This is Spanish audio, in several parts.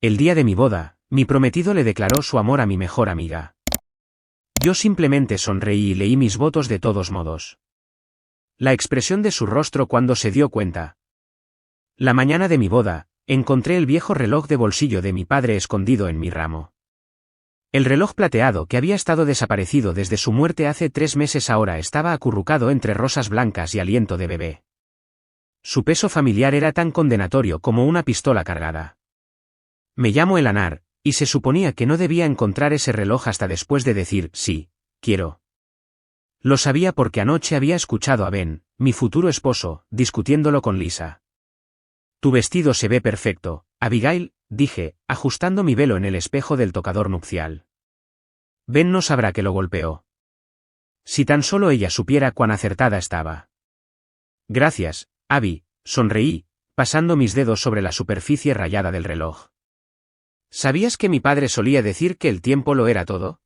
El día de mi boda, mi prometido le declaró su amor a mi mejor amiga. Yo simplemente sonreí y leí mis votos de todos modos. La expresión de su rostro cuando se dio cuenta. La mañana de mi boda, encontré el viejo reloj de bolsillo de mi padre escondido en mi ramo. El reloj plateado que había estado desaparecido desde su muerte hace 3 meses ahora estaba acurrucado entre rosas blancas y aliento de bebé. Su peso familiar era tan condenatorio como una pistola cargada. Me llamo Elanar, y se suponía que no debía encontrar ese reloj hasta después de decir, sí, quiero. Lo sabía porque anoche había escuchado a Ben, mi futuro esposo, discutiéndolo con Lisa. Tu vestido se ve perfecto, Abigail, dije, ajustando mi velo en el espejo del tocador nupcial. Ben no sabrá que lo golpeó. Si tan solo ella supiera cuán acertada estaba. Gracias, Abby, sonreí, pasando mis dedos sobre la superficie rayada del reloj. ¿Sabías que mi padre solía decir que el tiempo lo era todo?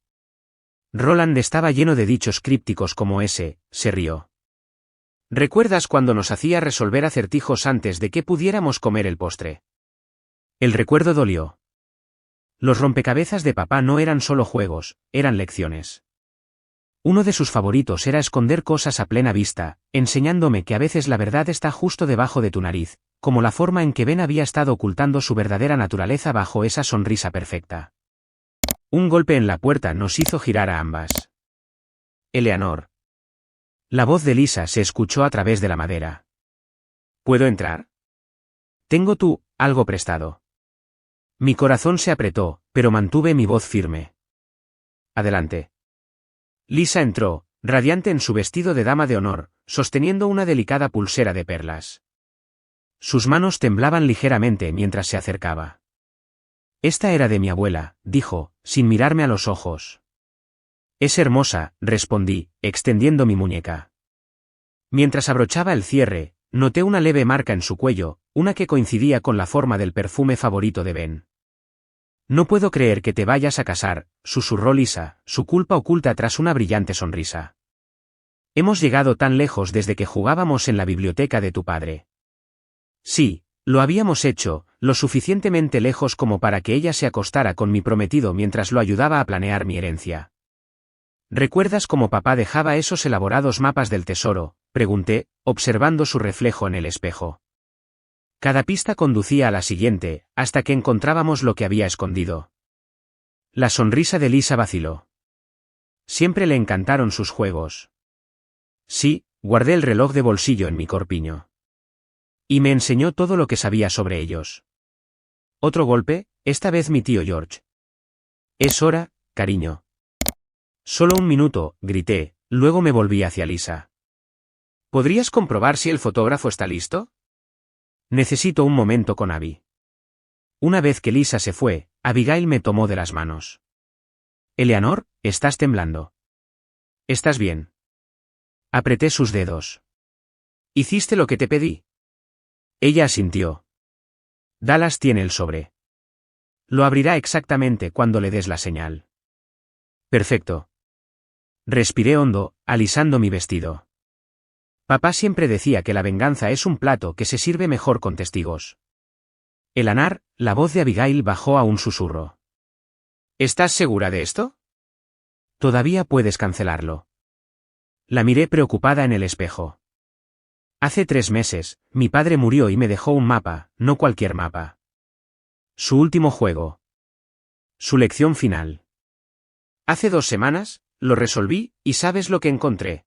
Roland estaba lleno de dichos crípticos como ese, se rió. ¿Recuerdas cuando nos hacía resolver acertijos antes de que pudiéramos comer el postre? El recuerdo dolió. Los rompecabezas de papá no eran solo juegos, eran lecciones. Uno de sus favoritos era esconder cosas a plena vista, enseñándome que a veces la verdad está justo debajo de tu nariz, como la forma en que Ben había estado ocultando su verdadera naturaleza bajo esa sonrisa perfecta. Un golpe en la puerta nos hizo girar a ambas. Eleanor. La voz de Lisa se escuchó a través de la madera. ¿Puedo entrar? Tengo algo prestado. Mi corazón se apretó, pero mantuve mi voz firme. Adelante. Lisa entró, radiante en su vestido de dama de honor, sosteniendo una delicada pulsera de perlas. Sus manos temblaban ligeramente mientras se acercaba. Esta era de mi abuela, dijo, sin mirarme a los ojos. Es hermosa, respondí, extendiendo mi muñeca. Mientras abrochaba el cierre, noté una leve marca en su cuello, una que coincidía con la forma del perfume favorito de Ben. No puedo creer que te vayas a casar, susurró Lisa, su culpa oculta tras una brillante sonrisa. Hemos llegado tan lejos desde que jugábamos en la biblioteca de tu padre. Sí, lo habíamos hecho, lo suficientemente lejos como para que ella se acostara con mi prometido mientras lo ayudaba a planear mi herencia. ¿Recuerdas cómo papá dejaba esos elaborados mapas del tesoro?, pregunté, observando su reflejo en el espejo. Cada pista conducía a la siguiente, hasta que encontrábamos lo que había escondido. La sonrisa de Lisa vaciló. Siempre le encantaron sus juegos. Sí, guardé el reloj de bolsillo en mi corpiño. Y me enseñó todo lo que sabía sobre ellos. Otro golpe, esta vez mi tío George. Es hora, cariño. Solo un minuto, grité, luego me volví hacia Lisa. ¿Podrías comprobar si el fotógrafo está listo? Necesito un momento con Abby. Una vez que Lisa se fue, Abigail me tomó de las manos. Eleanor, estás temblando. ¿Estás bien? Apreté sus dedos. ¿Hiciste lo que te pedí? Ella asintió. Dallas tiene el sobre. Lo abrirá exactamente cuando le des la señal. Perfecto. Respiré hondo, alisando mi vestido. Papá siempre decía que la venganza es un plato que se sirve mejor con testigos. Elanar, la voz de Abigail bajó a un susurro. ¿Estás segura de esto? Todavía puedes cancelarlo. La miré preocupada en el espejo. Hace 3 meses, mi padre murió y me dejó un mapa, no cualquier mapa. Su último juego. Su lección final. Hace 2 semanas, lo resolví, y ¿sabes lo que encontré?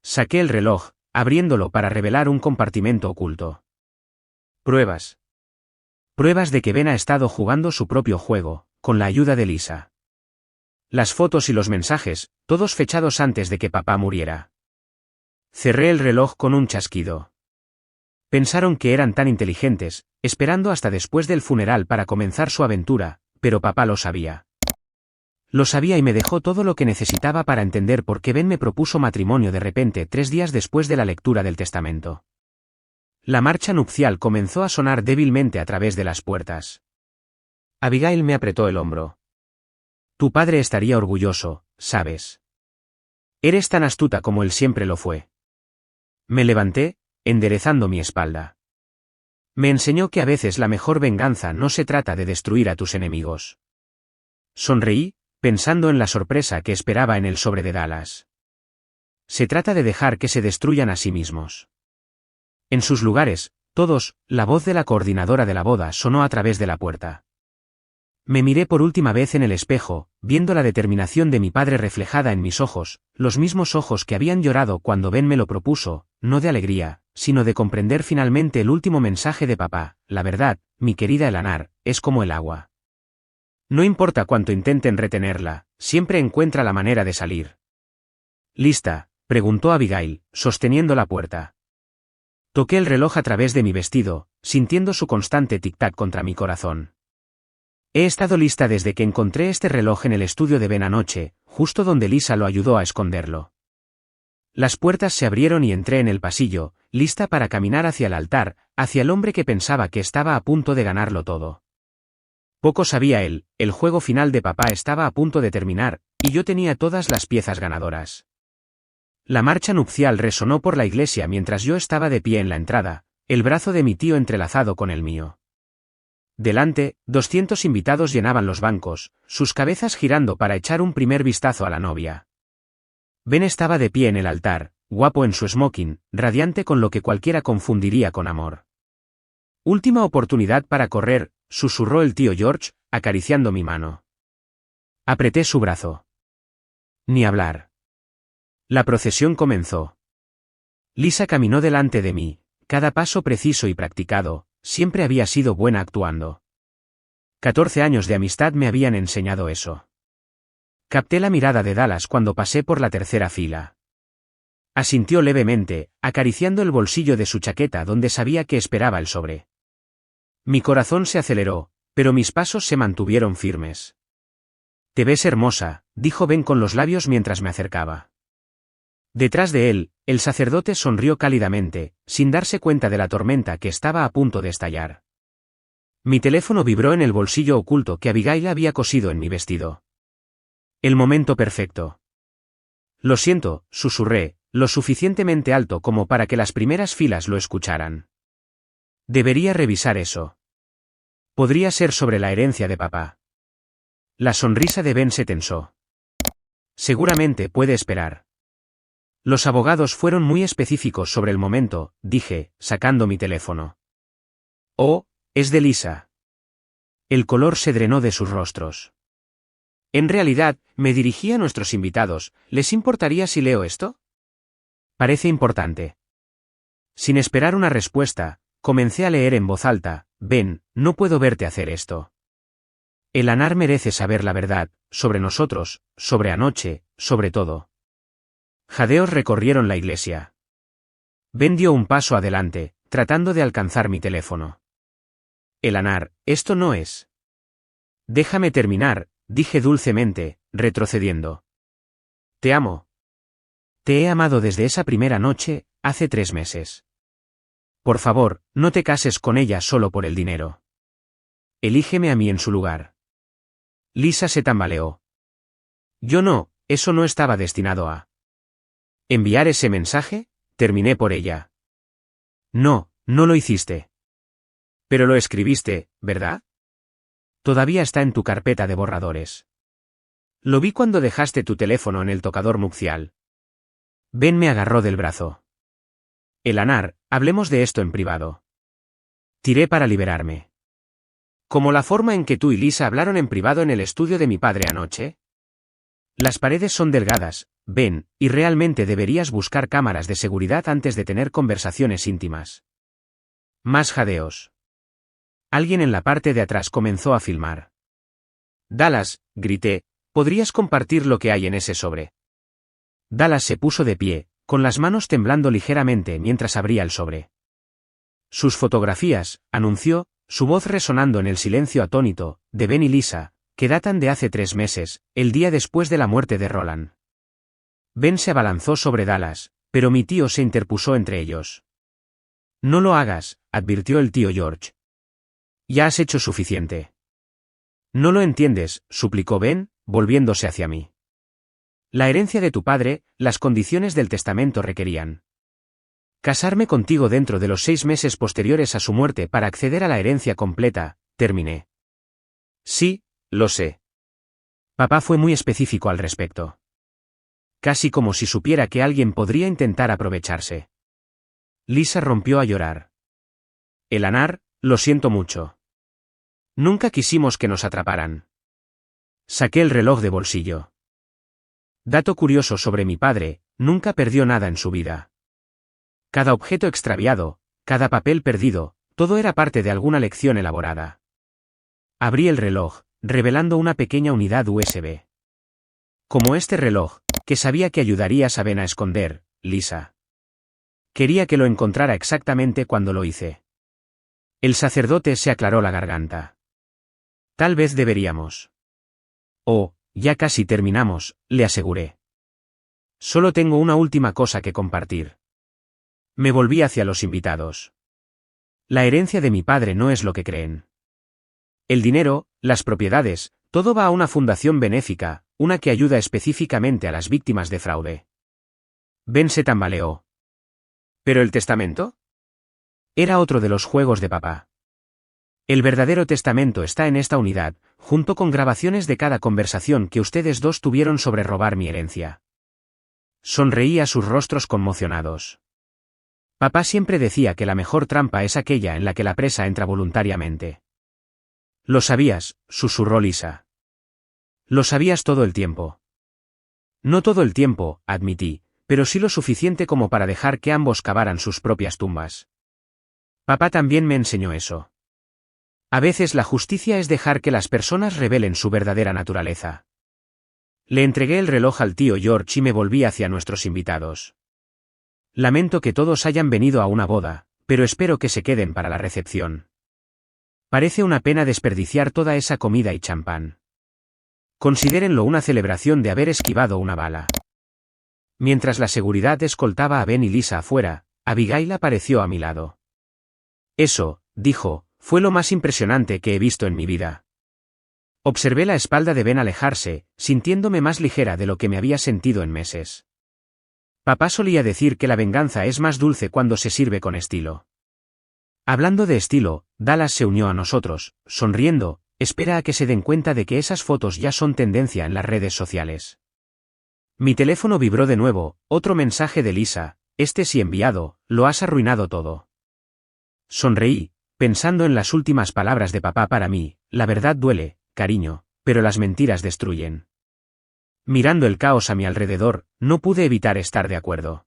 Saqué el reloj, abriéndolo para revelar un compartimento oculto. Pruebas. Pruebas de que Ben ha estado jugando su propio juego, con la ayuda de Lisa. Las fotos y los mensajes, todos fechados antes de que papá muriera. Cerré el reloj con un chasquido. Pensaron que eran tan inteligentes, esperando hasta después del funeral para comenzar su aventura, pero papá lo sabía. Lo sabía y me dejó todo lo que necesitaba para entender por qué Ben me propuso matrimonio de repente 3 días después de la lectura del testamento. La marcha nupcial comenzó a sonar débilmente a través de las puertas. Abigail me apretó el hombro. Tu padre estaría orgulloso, ¿sabes? Eres tan astuta como él siempre lo fue. Me levanté, enderezando mi espalda. Me enseñó que a veces la mejor venganza no se trata de destruir a tus enemigos. Sonreí, pensando en la sorpresa que esperaba en el sobre de Dallas. Se trata de dejar que se destruyan a sí mismos. En sus lugares, todos, la voz de la coordinadora de la boda sonó a través de la puerta. Me miré por última vez en el espejo, viendo la determinación de mi padre reflejada en mis ojos, los mismos ojos que habían llorado cuando Ben me lo propuso, no de alegría, sino de comprender finalmente el último mensaje de papá: la verdad, mi querida Elanar, es como el agua. No importa cuánto intenten retenerla, siempre encuentra la manera de salir. ¿Lista?, preguntó Abigail, sosteniendo la puerta. Toqué el reloj a través de mi vestido, sintiendo su constante tic-tac contra mi corazón. He estado lista desde que encontré este reloj en el estudio de Ben anoche, justo donde Lisa lo ayudó a esconderlo. Las puertas se abrieron y entré en el pasillo, lista para caminar hacia el altar, hacia el hombre que pensaba que estaba a punto de ganarlo todo. Poco sabía él, el juego final de papá estaba a punto de terminar, y yo tenía todas las piezas ganadoras. La marcha nupcial resonó por la iglesia mientras yo estaba de pie en la entrada, el brazo de mi tío entrelazado con el mío. Delante, 200 invitados llenaban los bancos, sus cabezas girando para echar un primer vistazo a la novia. Ben estaba de pie en el altar, guapo en su smoking, radiante con lo que cualquiera confundiría con amor. Última oportunidad para correr, susurró el tío George, acariciando mi mano. Apreté su brazo. Ni hablar. La procesión comenzó. Lisa caminó delante de mí, cada paso preciso y practicado, siempre había sido buena actuando. 14 años de amistad me habían enseñado eso. Capté la mirada de Dallas cuando pasé por la tercera fila. Asintió levemente, acariciando el bolsillo de su chaqueta donde sabía que esperaba el sobre. Mi corazón se aceleró, pero mis pasos se mantuvieron firmes. Te ves hermosa, dijo Ben con los labios mientras me acercaba. Detrás de él, el sacerdote sonrió cálidamente, sin darse cuenta de la tormenta que estaba a punto de estallar. Mi teléfono vibró en el bolsillo oculto que Abigail había cosido en mi vestido. El momento perfecto. Lo siento, susurré, lo suficientemente alto como para que las primeras filas lo escucharan. Debería revisar eso. Podría ser sobre la herencia de papá. La sonrisa de Ben se tensó. Seguramente puede esperar. Los abogados fueron muy específicos sobre el momento, dije, sacando mi teléfono. Oh, es de Lisa. El color se drenó de sus rostros. En realidad, me dirigí a nuestros invitados, ¿les importaría si leo esto? Parece importante. Sin esperar una respuesta, comencé a leer en voz alta: Ben, no puedo verte hacer esto. Elanar merece saber la verdad, sobre nosotros, sobre anoche, sobre todo. Jadeos recorrieron la iglesia. Ben dio un paso adelante, tratando de alcanzar mi teléfono. Elanar, esto no es. Déjame terminar, dije dulcemente, retrocediendo. Te amo. Te he amado desde esa primera noche, hace 3 meses. Por favor, no te cases con ella solo por el dinero. Elígeme a mí en su lugar. Lisa se tambaleó. Yo no, eso no estaba destinado a. ¿Enviar ese mensaje? Terminé por ella. No, no lo hiciste. Pero lo escribiste, ¿verdad? Todavía está en tu carpeta de borradores. Lo vi cuando dejaste tu teléfono en el tocador nupcial. Ben me agarró del brazo. Elanar, hablemos de esto en privado. Tiré para liberarme. ¿Como la forma en que tú y Lisa hablaron en privado en el estudio de mi padre anoche? Las paredes son delgadas, Ben, y realmente deberías buscar cámaras de seguridad antes de tener conversaciones íntimas. Más jadeos. Alguien en la parte de atrás comenzó a filmar. Dallas, grité, ¿podrías compartir lo que hay en ese sobre? Dallas se puso de pie, con las manos temblando ligeramente mientras abría el sobre. Sus fotografías, anunció, su voz resonando en el silencio atónito, de Ben y Lisa, que datan de hace 3 meses, el día después de la muerte de Roland. Ben se abalanzó sobre Dallas, pero mi tío se interpuso entre ellos. No lo hagas, advirtió el tío George. Ya has hecho suficiente. No lo entiendes, suplicó Ben, volviéndose hacia mí. La herencia de tu padre, las condiciones del testamento requerían. Casarme contigo dentro de los 6 meses posteriores a su muerte para acceder a la herencia completa, terminé. Sí, lo sé. Papá fue muy específico al respecto. Casi como si supiera que alguien podría intentar aprovecharse. Lisa rompió a llorar. Eleanor, lo siento mucho. Nunca quisimos que nos atraparan. Saqué el reloj de bolsillo. Dato curioso sobre mi padre, nunca perdió nada en su vida. Cada objeto extraviado, cada papel perdido, todo era parte de alguna lección elaborada. Abrí el reloj, revelando una pequeña unidad USB. Como este reloj, que sabía que ayudarías a Ben a esconder, Lisa. Quería que lo encontrara exactamente cuando lo hice. El sacerdote se aclaró la garganta. Tal vez deberíamos. Oh, ya casi terminamos, le aseguré. Solo tengo una última cosa que compartir. Me volví hacia los invitados. La herencia de mi padre no es lo que creen. El dinero, las propiedades, todo va a una fundación benéfica, una que ayuda específicamente a las víctimas de fraude. Ben se tambaleó. ¿Pero el testamento? Era otro de los juegos de papá. El verdadero testamento está en esta unidad, junto con grabaciones de cada conversación que ustedes dos tuvieron sobre robar mi herencia. Sonreí a sus rostros conmocionados. Papá siempre decía que la mejor trampa es aquella en la que la presa entra voluntariamente. Lo sabías, susurró Lisa. Lo sabías todo el tiempo. No todo el tiempo, admití, pero sí lo suficiente como para dejar que ambos cavaran sus propias tumbas. Papá también me enseñó eso. A veces la justicia es dejar que las personas revelen su verdadera naturaleza. Le entregué el reloj al tío George y me volví hacia nuestros invitados. Lamento que todos hayan venido a una boda, pero espero que se queden para la recepción. Parece una pena desperdiciar toda esa comida y champán. Considérenlo una celebración de haber esquivado una bala. Mientras la seguridad escoltaba a Ben y Lisa afuera, Abigail apareció a mi lado. Eso, dijo, fue lo más impresionante que he visto en mi vida. Observé la espalda de Ben alejarse, sintiéndome más ligera de lo que me había sentido en meses. Papá solía decir que la venganza es más dulce cuando se sirve con estilo. Hablando de estilo, Dallas se unió a nosotros, sonriendo, espera a que se den cuenta de que esas fotos ya son tendencia en las redes sociales. Mi teléfono vibró de nuevo, otro mensaje de Lisa, este sí enviado, lo has arruinado todo. Sonreí, pensando en las últimas palabras de papá para mí, la verdad duele, cariño, pero las mentiras destruyen. Mirando el caos a mi alrededor, no pude evitar estar de acuerdo.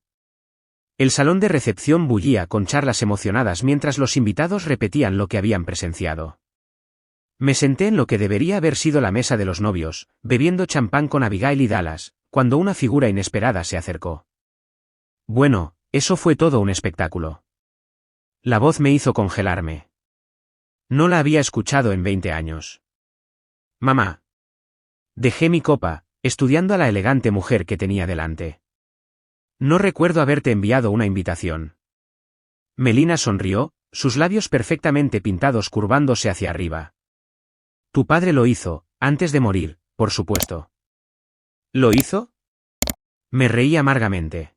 El salón de recepción bullía con charlas emocionadas mientras los invitados repetían lo que habían presenciado. Me senté en lo que debería haber sido la mesa de los novios, bebiendo champán con Abigail y Dallas, cuando una figura inesperada se acercó. Bueno, eso fue todo un espectáculo. La voz me hizo congelarme. No la había escuchado en 20 años. Mamá. Dejé mi copa, estudiando a la elegante mujer que tenía delante. No recuerdo haberte enviado una invitación. Melina sonrió, sus labios perfectamente pintados curvándose hacia arriba. Tu padre lo hizo, antes de morir, por supuesto. ¿Lo hizo? Me reí amargamente.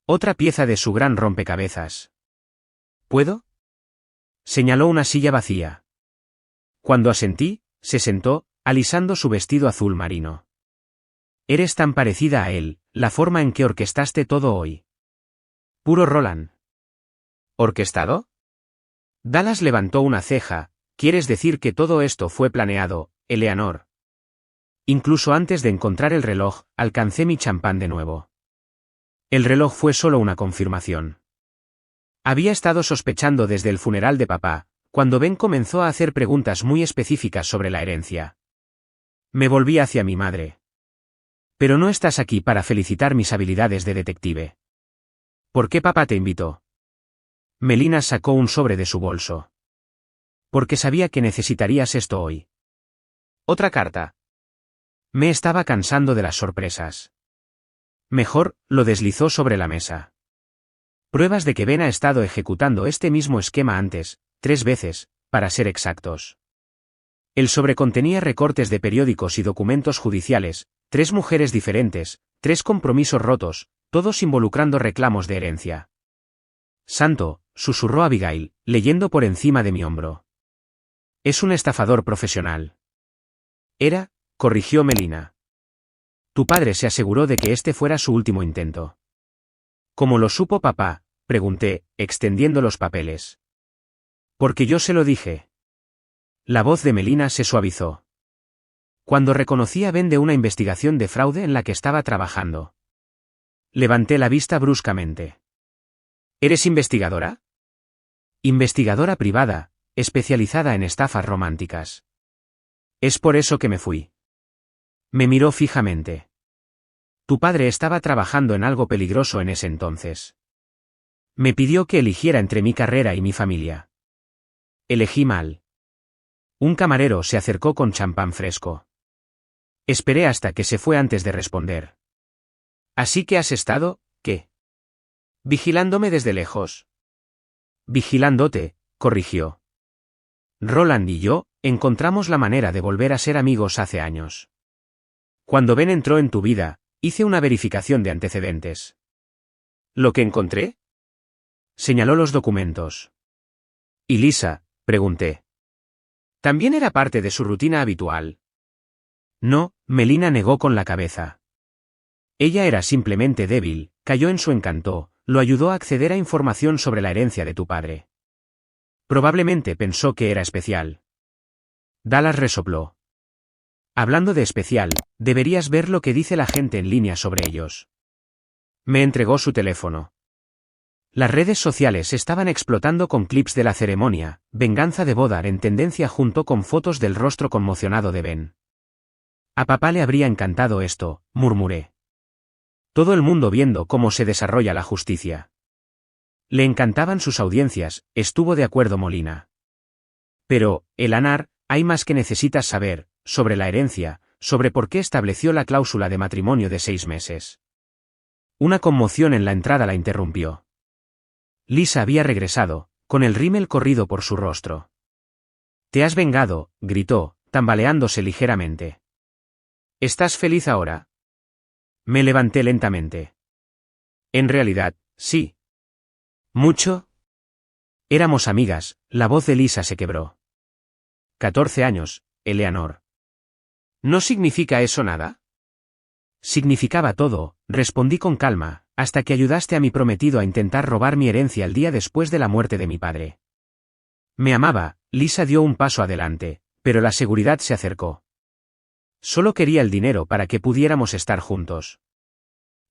Otra pieza de su gran rompecabezas. ¿Puedo? Señaló una silla vacía. Cuando asentí, se sentó, alisando su vestido azul marino. Eres tan parecida a él, la forma en que orquestaste todo hoy. Puro Roland. ¿Orquestado? Dallas levantó una ceja. ¿Quieres decir que todo esto fue planeado, Eleanor? Incluso antes de encontrar el reloj, alcancé mi champán de nuevo. El reloj fue solo una confirmación. Había estado sospechando desde el funeral de papá, cuando Ben comenzó a hacer preguntas muy específicas sobre la herencia. Me volví hacia mi madre. Pero no estás aquí para felicitar mis habilidades de detective. ¿Por qué papá te invitó? Melina sacó un sobre de su bolso. Porque sabía que necesitarías esto hoy. Otra carta. Me estaba cansando de las sorpresas. Mejor, lo deslizó sobre la mesa. Pruebas de que Ben ha estado ejecutando este mismo esquema antes, 3 veces, para ser exactos. El sobre contenía recortes de periódicos y documentos judiciales, 3 mujeres diferentes, 3 compromisos rotos, todos involucrando reclamos de herencia. Santo, susurró Abigail, leyendo por encima de mi hombro. Es un estafador profesional. Era, corrigió Melina. Tu padre se aseguró de que este fuera su último intento. ¿Cómo lo supo papá?, pregunté, extendiendo los papeles. Porque yo se lo dije. La voz de Melina se suavizó. Cuando reconocí a Ben de una investigación de fraude en la que estaba trabajando. Levanté la vista bruscamente. ¿Eres investigadora? Investigadora privada, especializada en estafas románticas. Es por eso que me fui. Me miró fijamente. Tu padre estaba trabajando en algo peligroso en ese entonces. Me pidió que eligiera entre mi carrera y mi familia. Elegí mal. Un camarero se acercó con champán fresco. Esperé hasta que se fue antes de responder. Así que has estado, ¿qué? Vigilándome desde lejos. Vigilándote, corrigió. Roland y yo, encontramos la manera de volver a ser amigos hace años. Cuando Ben entró en tu vida, hice una verificación de antecedentes. ¿Lo que encontré? Señaló los documentos. ¿Y Lisa?, pregunté. ¿También era parte de su rutina habitual? No, Melina negó con la cabeza. Ella era simplemente débil, cayó en su encanto, lo ayudó a acceder a información sobre la herencia de tu padre. Probablemente pensó que era especial. Dallas resopló. Hablando de especial, deberías ver lo que dice la gente en línea sobre ellos. Me entregó su teléfono. Las redes sociales estaban explotando con clips de la ceremonia, venganza de Bodar en tendencia junto con fotos del rostro conmocionado de Ben. A papá le habría encantado esto, murmuré. Todo el mundo viendo cómo se desarrolla la justicia. Le encantaban sus audiencias, estuvo de acuerdo Molina. Pero, Eleanor, hay más que necesitas saber, sobre la herencia, sobre por qué estableció la cláusula de matrimonio de 6 meses. Una conmoción en la entrada la interrumpió. Lisa había regresado, con el rímel corrido por su rostro. «Te has vengado», gritó, tambaleándose ligeramente. «¿Estás feliz ahora?» Me levanté lentamente. En realidad, sí. ¿Mucho? Éramos amigas, la voz de Lisa se quebró. 14 años, Eleanor. ¿No significa eso nada? Significaba todo, respondí con calma, hasta que ayudaste a mi prometido a intentar robar mi herencia el día después de la muerte de mi padre. Me amaba, Lisa dio un paso adelante, pero la seguridad se acercó. Solo quería el dinero para que pudiéramos estar juntos.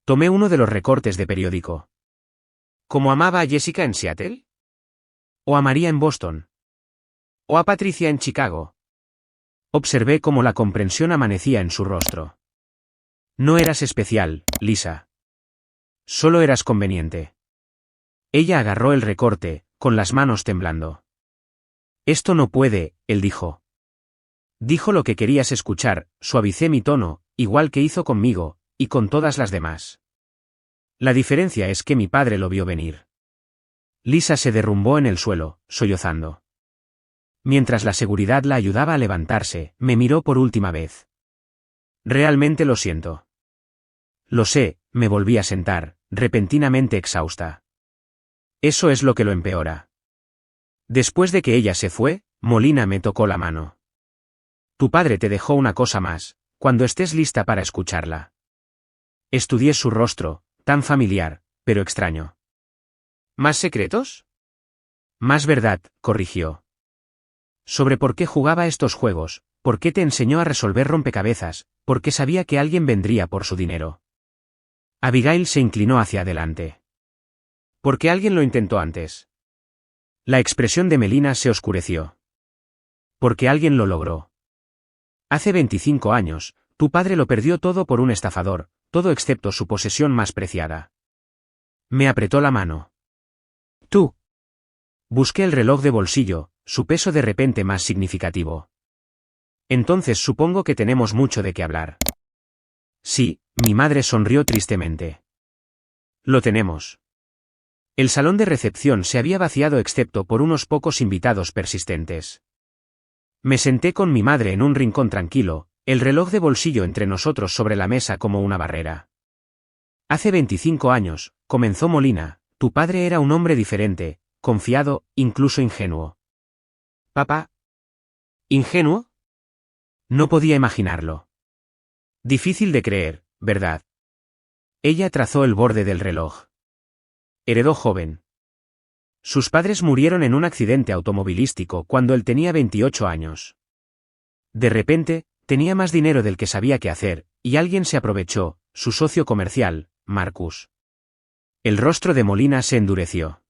Tomé uno de los recortes de periódico. ¿Cómo amaba a Jessica en Seattle? ¿O a María en Boston? ¿O a Patricia en Chicago? Observé cómo la comprensión amanecía en su rostro. No eras especial, Lisa. Solo eras conveniente. Ella agarró el recorte, con las manos temblando. Esto no puede, él dijo. Dijo lo que querías escuchar, suavicé mi tono, igual que hizo conmigo, y con todas las demás. La diferencia es que mi padre lo vio venir. Lisa se derrumbó en el suelo, sollozando. Mientras la seguridad la ayudaba a levantarse, me miró por última vez. Realmente lo siento. Lo sé, me volví a sentar, repentinamente exhausta. Eso es lo que lo empeora. Después de que ella se fue, Molina me tocó la mano. Tu padre te dejó una cosa más, cuando estés lista para escucharla. Estudié su rostro, tan familiar, pero extraño. ¿Más secretos? Más verdad, corrigió. Sobre por qué jugaba estos juegos, por qué te enseñó a resolver rompecabezas, por qué sabía que alguien vendría por su dinero. Abigail se inclinó hacia adelante. ¿Por qué alguien lo intentó antes? La expresión de Melina se oscureció. Porque alguien lo logró. Hace 25 años, tu padre lo perdió todo por un estafador, todo excepto su posesión más preciada. Me apretó la mano. Tú. Busqué el reloj de bolsillo, su peso de repente más significativo. Entonces supongo que tenemos mucho de qué hablar. Sí, mi madre sonrió tristemente. Lo tenemos. El salón de recepción se había vaciado excepto por unos pocos invitados persistentes. Me senté con mi madre en un rincón tranquilo, el reloj de bolsillo entre nosotros sobre la mesa como una barrera. Hace 25 años, comenzó Molina, Tu padre era un hombre diferente, confiado, incluso ingenuo. ¿Papá? ¿Ingenuo? No podía imaginarlo. Difícil de creer, ¿verdad? Ella trazó el borde del reloj. Heredó joven. Sus padres murieron en un accidente automovilístico cuando él tenía 28 años. De repente, tenía más dinero del que sabía qué hacer, y alguien se aprovechó, su socio comercial, Marcus. El rostro de Molina se endureció.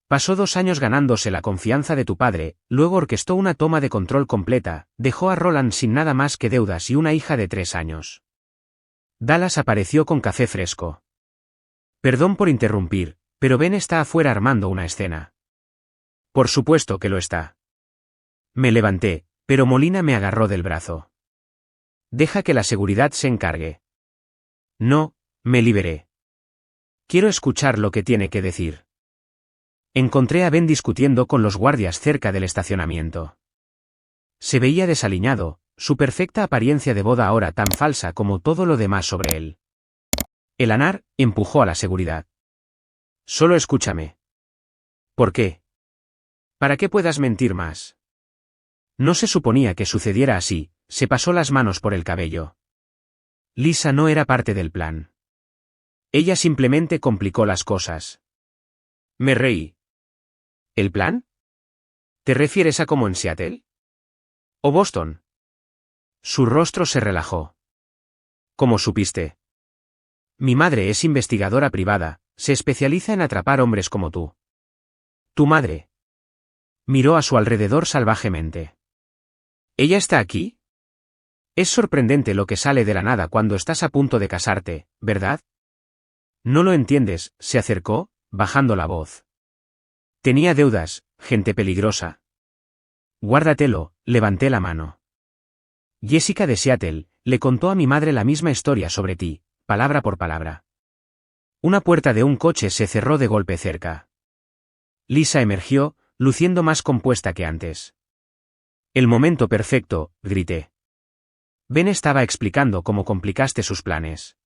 Pasó 2 años ganándose la confianza de tu padre, luego orquestó una toma de control completa, dejó a Roland sin nada más que deudas y una hija de 3 años. Dallas apareció con café fresco. Perdón por interrumpir, pero Ben está afuera armando una escena. Por supuesto que lo está. Me levanté, pero Molina me agarró del brazo. Deja que la seguridad se encargue. No, me liberé. Quiero escuchar lo que tiene que decir. Encontré a Ben discutiendo con los guardias cerca del estacionamiento. Se veía desaliñado, su perfecta apariencia de boda ahora tan falsa como todo lo demás sobre él. El Anar empujó a la seguridad. Solo escúchame. ¿Por qué? Para que puedas mentir más. No se suponía que sucediera así, se pasó las manos por el cabello. Lisa no era parte del plan. Ella simplemente complicó las cosas. Me reí. ¿El plan? ¿Te refieres a como en Seattle? ¿O Boston? Su rostro se relajó. ¿Cómo supiste? Mi madre es investigadora privada, se especializa en atrapar hombres como tú. ¿Tu madre? Miró a su alrededor salvajemente. ¿Ella está aquí? Es sorprendente lo que sale de la nada cuando estás a punto de casarte, ¿verdad? No lo entiendes, se acercó, bajando la voz. Tenía deudas, gente peligrosa. Guárdatelo, levanté la mano. Jessica de Seattle, le contó a mi madre la misma historia sobre ti, palabra por palabra. Una puerta de un coche se cerró de golpe cerca. Lisa emergió, luciendo más compuesta que antes. El momento perfecto, grité. Ben estaba explicando cómo complicaste sus planes.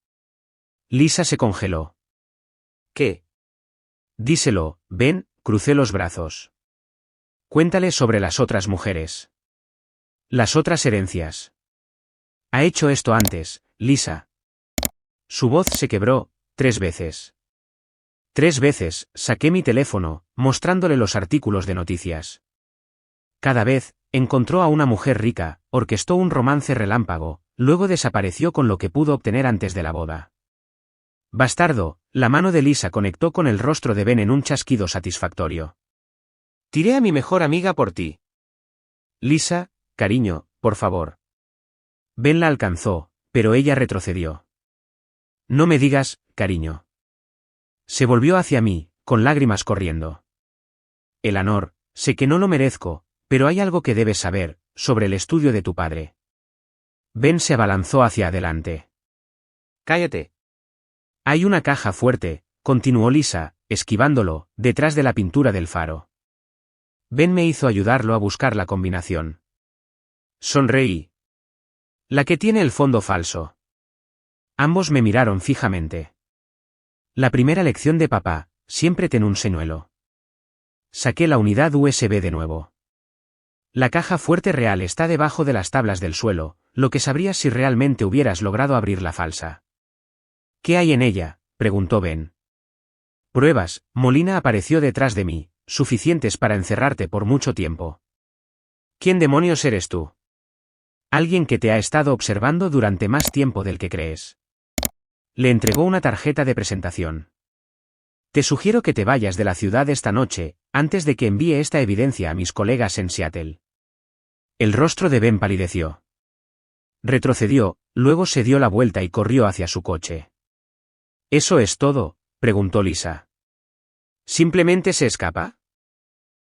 Lisa se congeló. ¿Qué? Díselo, Ben, crucé los brazos. Cuéntale sobre las otras mujeres. Las otras herencias. Ha hecho esto antes, Lisa. Su voz se quebró, 3 veces. 3 veces, saqué mi teléfono, mostrándole los artículos de noticias. Cada vez, encontró a una mujer rica, orquestó un romance relámpago, luego desapareció con lo que pudo obtener antes de la boda. Bastardo, la mano de Lisa conectó con el rostro de Ben en un chasquido satisfactorio. Tiré a mi mejor amiga por ti. Lisa, cariño, por favor. Ben la alcanzó, pero ella retrocedió. No me digas, cariño. Se volvió hacia mí, con lágrimas corriendo. Eleanor, sé que no lo merezco, pero hay algo que debes saber, sobre el estudio de tu padre. Ben se abalanzó hacia adelante. Cállate. Hay una caja fuerte, continuó Lisa, esquivándolo, detrás de la pintura del faro. Ben me hizo ayudarlo a buscar la combinación. Sonreí. La que tiene el fondo falso. Ambos me miraron fijamente. La primera lección de papá, siempre ten un señuelo. Saqué la unidad USB de nuevo. La caja fuerte real está debajo de las tablas del suelo, lo que sabrías si realmente hubieras logrado abrir la falsa. ¿Qué hay en ella?, preguntó Ben. Pruebas, Molina apareció detrás de mí, suficientes para encerrarte por mucho tiempo. ¿Quién demonios eres tú? Alguien que te ha estado observando durante más tiempo del que crees. Le entregó una tarjeta de presentación. Te sugiero que te vayas de la ciudad esta noche, antes de que envíe esta evidencia a mis colegas en Seattle. El rostro de Ben palideció. Retrocedió, luego se dio la vuelta y corrió hacia su coche. ¿Eso es todo?, preguntó Lisa. ¿Simplemente se escapa?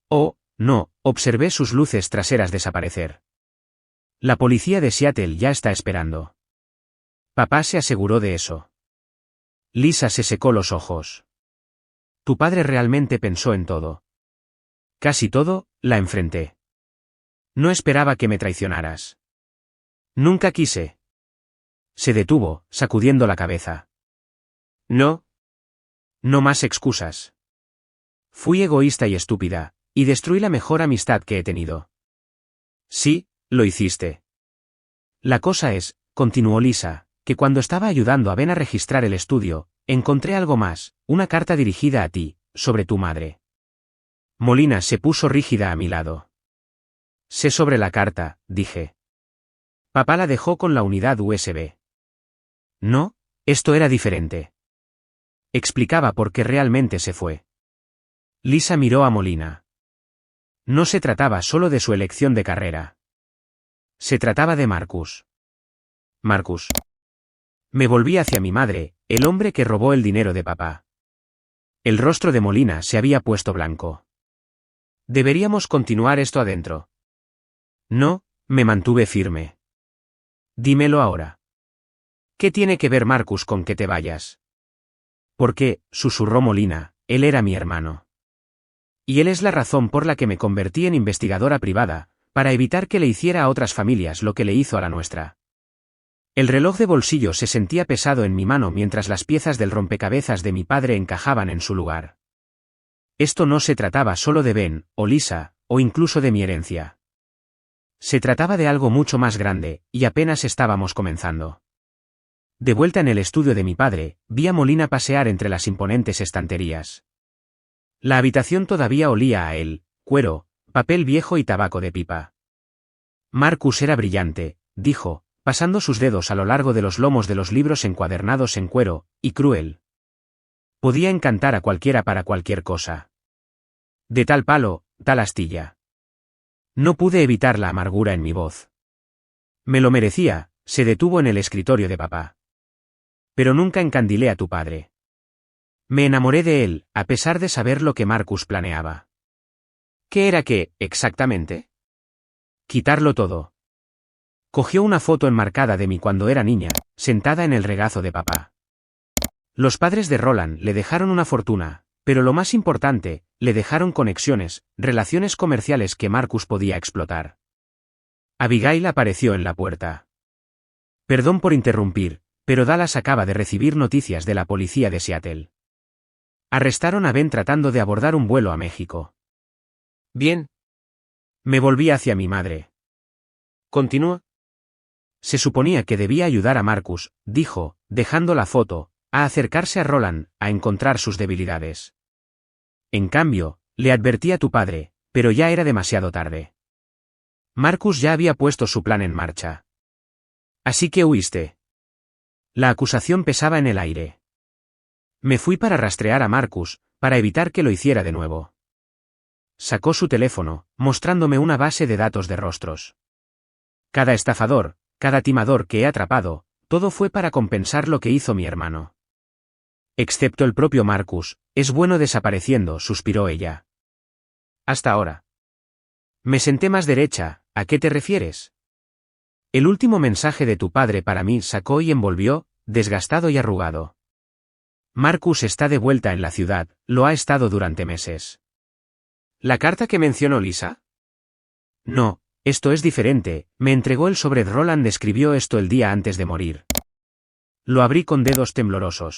Oh, no, observé sus luces traseras desaparecer. La policía de Seattle ya está esperando. Papá se aseguró de eso. Lisa se secó los ojos. Tu padre realmente pensó en todo. Casi todo, la enfrenté. No esperaba que me traicionaras. Nunca quise. Se detuvo, sacudiendo la cabeza. No. No más excusas. Fui egoísta y estúpida, y destruí la mejor amistad que he tenido. Sí, lo hiciste. La cosa es, continuó Lisa, que cuando estaba ayudando a Ben a registrar el estudio, encontré algo más, una carta dirigida a ti, sobre tu madre. Molina se puso rígida a mi lado. Sé sobre la carta, dije. Papá la dejó con la unidad USB. No, esto era diferente. Explicaba por qué realmente se fue. Lisa miró a Molina. No se trataba solo de su elección de carrera. Se trataba de Marcus. Marcus. Me volví hacia mi madre, el hombre que robó el dinero de papá. El rostro de Molina se había puesto blanco. Deberíamos continuar esto adentro. No, me mantuve firme. Dímelo ahora. ¿Qué tiene que ver Marcus con que te vayas? Porque, susurró Molina, él era mi hermano. Y él es la razón por la que me convertí en investigadora privada, para evitar que le hiciera a otras familias lo que le hizo a la nuestra. El reloj de bolsillo se sentía pesado en mi mano mientras las piezas del rompecabezas de mi padre encajaban en su lugar. Esto no se trataba solo de Ben, o Lisa, o incluso de mi herencia. Se trataba de algo mucho más grande, y apenas estábamos comenzando. De vuelta en el estudio de mi padre, vi a Molina pasear entre las imponentes estanterías. La habitación todavía olía a él, cuero, papel viejo y tabaco de pipa. Marcus era brillante, dijo, pasando sus dedos a lo largo de los lomos de los libros encuadernados en cuero, y cruel. Podía encantar a cualquiera para cualquier cosa. De tal palo, tal astilla. No pude evitar la amargura en mi voz. Me lo merecía, se detuvo en el escritorio de papá. Pero nunca encandilé a tu padre. Me enamoré de él, a pesar de saber lo que Marcus planeaba. ¿Qué era qué, exactamente? Quitarlo todo. Cogió una foto enmarcada de mí cuando era niña, sentada en el regazo de papá. Los padres de Roland le dejaron una fortuna, pero lo más importante, le dejaron conexiones, relaciones comerciales que Marcus podía explotar. Abigail apareció en la puerta. Perdón por interrumpir, pero Dallas acaba de recibir noticias de la policía de Seattle. Arrestaron a Ben tratando de abordar un vuelo a México. Bien. Me volví hacia mi madre. ¿Continúa? Se suponía que debía ayudar a Marcus, dijo, dejando la foto, a acercarse a Roland, a encontrar sus debilidades. En cambio, le advertí a tu padre, pero ya era demasiado tarde. Marcus ya había puesto su plan en marcha. Así que huiste. La acusación pesaba en el aire. Me fui para rastrear a Marcus, para evitar que lo hiciera de nuevo. Sacó su teléfono, mostrándome una base de datos de rostros. Cada estafador, cada timador que he atrapado, todo fue para compensar lo que hizo mi hermano. Excepto el propio Marcus, es bueno desapareciendo, suspiró ella. Hasta ahora. Me senté más derecha, ¿a qué te refieres? El último mensaje de tu padre para mí sacó y envolvió, desgastado y arrugado. Marcus está de vuelta en la ciudad, lo ha estado durante meses. ¿La carta que mencionó Lisa? No, esto es diferente, me entregó el sobre. Roland escribió esto el día antes de morir. Lo abrí con dedos temblorosos.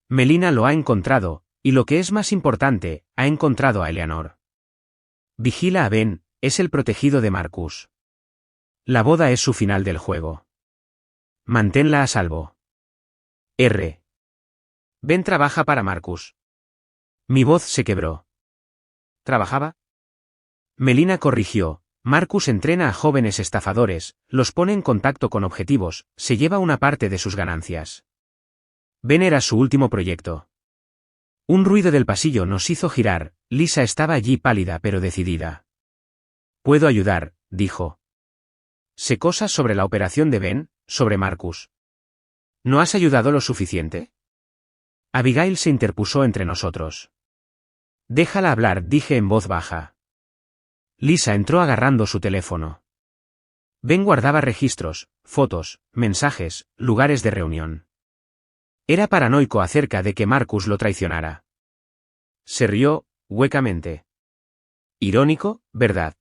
Melina lo ha encontrado, y lo que es más importante, ha encontrado a Eleanor. Vigila a Ben, es el protegido de Marcus. La boda es su final del juego. Manténla a salvo. R. Ben trabaja para Marcus. Mi voz se quebró. ¿Trabajaba? Melina corrigió, Marcus entrena a jóvenes estafadores, los pone en contacto con objetivos, se lleva una parte de sus ganancias. Ben era su último proyecto. Un ruido del pasillo nos hizo girar, Lisa estaba allí pálida pero decidida. Puedo ayudar, dijo. Sé cosas sobre la operación de Ben, sobre Marcus. ¿No has ayudado lo suficiente? Abigail se interpuso entre nosotros. Déjala hablar, dije en voz baja. Lisa entró agarrando su teléfono. Ben guardaba registros, fotos, mensajes, lugares de reunión. Era paranoico acerca de que Marcus lo traicionara. Se rió, huecamente. Irónico, ¿verdad?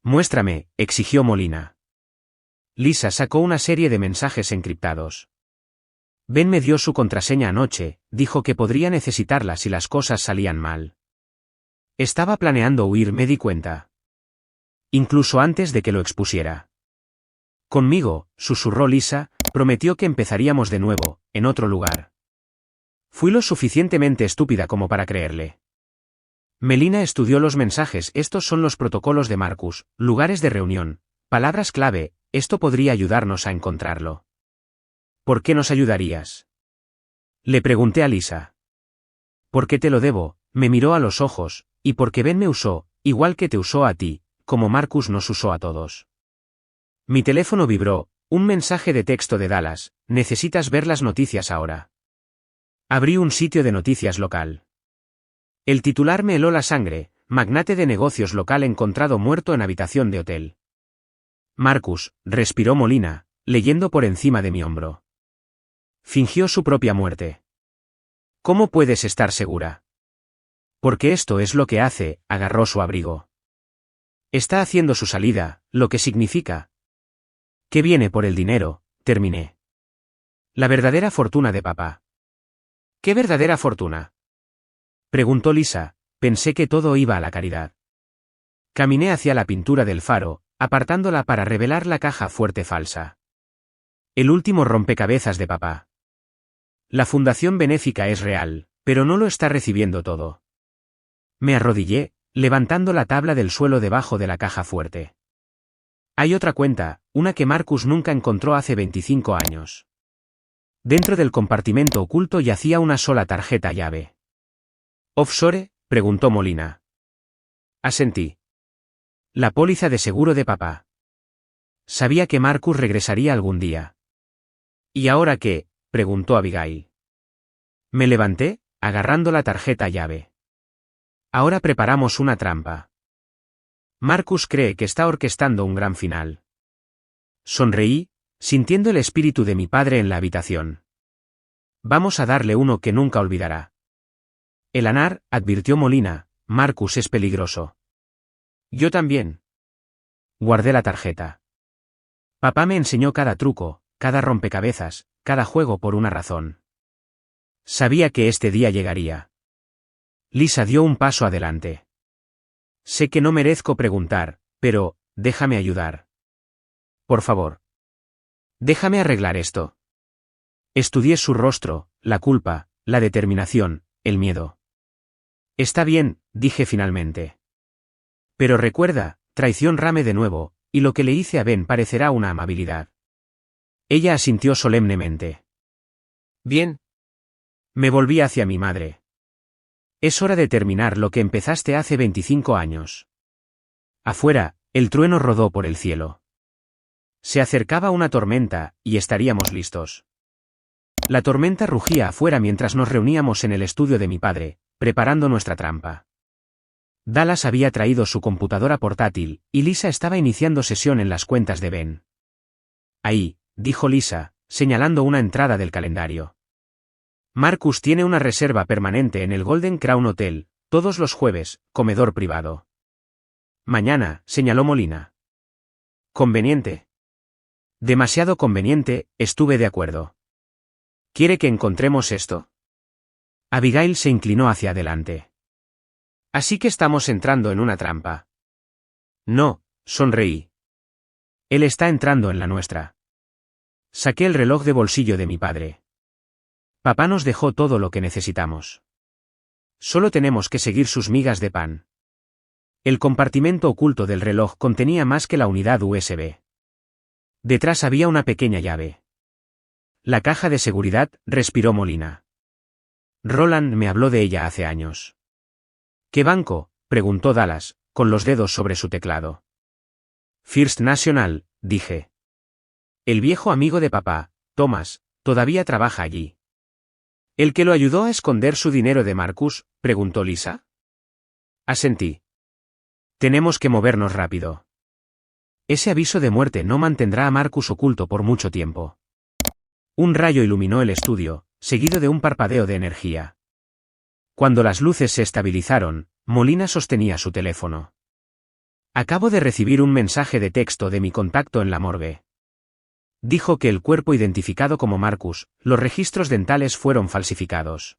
Muéstrame, exigió Molina. Lisa sacó una serie de mensajes encriptados. Ben me dio su contraseña anoche, dijo que podría necesitarla si las cosas salían mal. Estaba planeando huir, me di cuenta. Incluso antes de que lo expusiera. Conmigo, susurró Lisa, prometió que empezaríamos de nuevo, en otro lugar. Fui lo suficientemente estúpida como para creerle. Melina estudió los mensajes. Estos son los protocolos de Marcus, lugares de reunión, palabras clave, esto podría ayudarnos a encontrarlo. ¿Por qué nos ayudarías? Le pregunté a Lisa. ¿Por qué te lo debo? Me miró a los ojos, y porque Ben me usó, igual que te usó a ti, como Marcus nos usó a todos. Mi teléfono vibró, un mensaje de texto de Dallas, necesitas ver las noticias ahora. Abrí un sitio de noticias local. El titular me heló la sangre, magnate de negocios local encontrado muerto en habitación de hotel. Marcus, respiró Molina, leyendo por encima de mi hombro. Fingió su propia muerte. ¿Cómo puedes estar segura? Porque esto es lo que hace, agarró su abrigo. Está haciendo su salida, lo que significa que viene por el dinero, terminé. La verdadera fortuna de papá. ¿Qué verdadera fortuna? Preguntó Lisa, pensé que todo iba a la caridad. Caminé hacia la pintura del faro, apartándola para revelar la caja fuerte falsa. El último rompecabezas de papá. La fundación benéfica es real, pero no lo está recibiendo todo. Me arrodillé, levantando la tabla del suelo debajo de la caja fuerte. Hay otra cuenta, una que Marcus nunca encontró hace 25 años. Dentro del compartimento oculto yacía una sola tarjeta llave. ¿Offshore?, preguntó Molina. Asentí. La póliza de seguro de papá. Sabía que Marcus regresaría algún día. ¿Y ahora qué?, preguntó Abigail. Me levanté, agarrando la tarjeta llave. Ahora preparamos una trampa. Marcus cree que está orquestando un gran final. Sonreí, sintiendo el espíritu de mi padre en la habitación. Vamos a darle uno que nunca olvidará. El anar, advirtió Molina, Marcus es peligroso. Yo también. Guardé la tarjeta. Papá me enseñó cada truco, cada rompecabezas, cada juego por una razón. Sabía que este día llegaría. Lisa dio un paso adelante. Sé que no merezco preguntar, pero, déjame ayudar. Por favor. Déjame arreglar esto. Estudié su rostro, la culpa, la determinación, el miedo. Está bien, dije finalmente. Pero recuerda, traición rame de nuevo, y lo que le hice a Ben parecerá una amabilidad. Ella asintió solemnemente. Bien. Me volví hacia mi madre. Es hora de terminar lo que empezaste hace 25 años. Afuera, el trueno rodó por el cielo. Se acercaba una tormenta, y estaríamos listos. La tormenta rugía afuera mientras nos reuníamos en el estudio de mi padre, preparando nuestra trampa. Dallas había traído su computadora portátil, y Lisa estaba iniciando sesión en las cuentas de Ben. Ahí, dijo Lisa, señalando una entrada del calendario. Marcus tiene una reserva permanente en el Golden Crown Hotel, todos los jueves, comedor privado. Mañana, señaló Molina. Conveniente. Demasiado conveniente, estuve de acuerdo. ¿Quiere que encontremos esto? Abigail se inclinó hacia adelante. Así que estamos entrando en una trampa. No, sonreí. Él está entrando en la nuestra. Saqué el reloj de bolsillo de mi padre. Papá nos dejó todo lo que necesitamos. Solo tenemos que seguir sus migas de pan. El compartimento oculto del reloj contenía más que la unidad USB. Detrás había una pequeña llave. La caja de seguridad, respiró Molina. Roland me habló de ella hace años. ¿Qué banco?, preguntó Dallas, con los dedos sobre su teclado. First National, dije. El viejo amigo de papá, Thomas, todavía trabaja allí. ¿El que lo ayudó a esconder su dinero de Marcus?, preguntó Lisa. Asentí. Tenemos que movernos rápido. Ese aviso de muerte no mantendrá a Marcus oculto por mucho tiempo. Un rayo iluminó el estudio, seguido de un parpadeo de energía. Cuando las luces se estabilizaron, Molina sostenía su teléfono. Acabo de recibir un mensaje de texto de mi contacto en la morgue. Dijo que el cuerpo identificado como Marcus, los registros dentales fueron falsificados.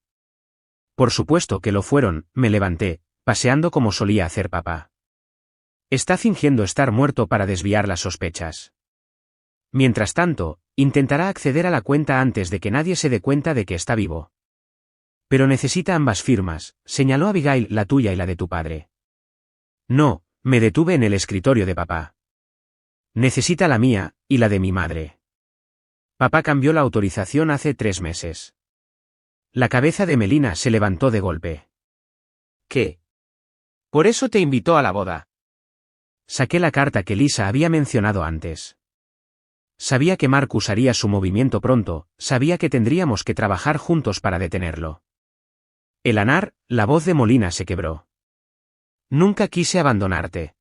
Por supuesto que lo fueron, me levanté, paseando como solía hacer papá. Está fingiendo estar muerto para desviar las sospechas. Mientras tanto, intentará acceder a la cuenta antes de que nadie se dé cuenta de que está vivo. Pero necesita ambas firmas, señaló Abigail, la tuya y la de tu padre. No, me detuve en el escritorio de papá. Necesita la mía, y la de mi madre. Papá cambió la autorización hace 3 meses. La cabeza de Melina se levantó de golpe. ¿Qué? ¿Por eso te invitó a la boda? Saqué la carta que Lisa había mencionado antes. Sabía que Marcus haría su movimiento pronto, sabía que tendríamos que trabajar juntos para detenerlo. Elanar, la voz de Molina se quebró. Nunca quise abandonarte.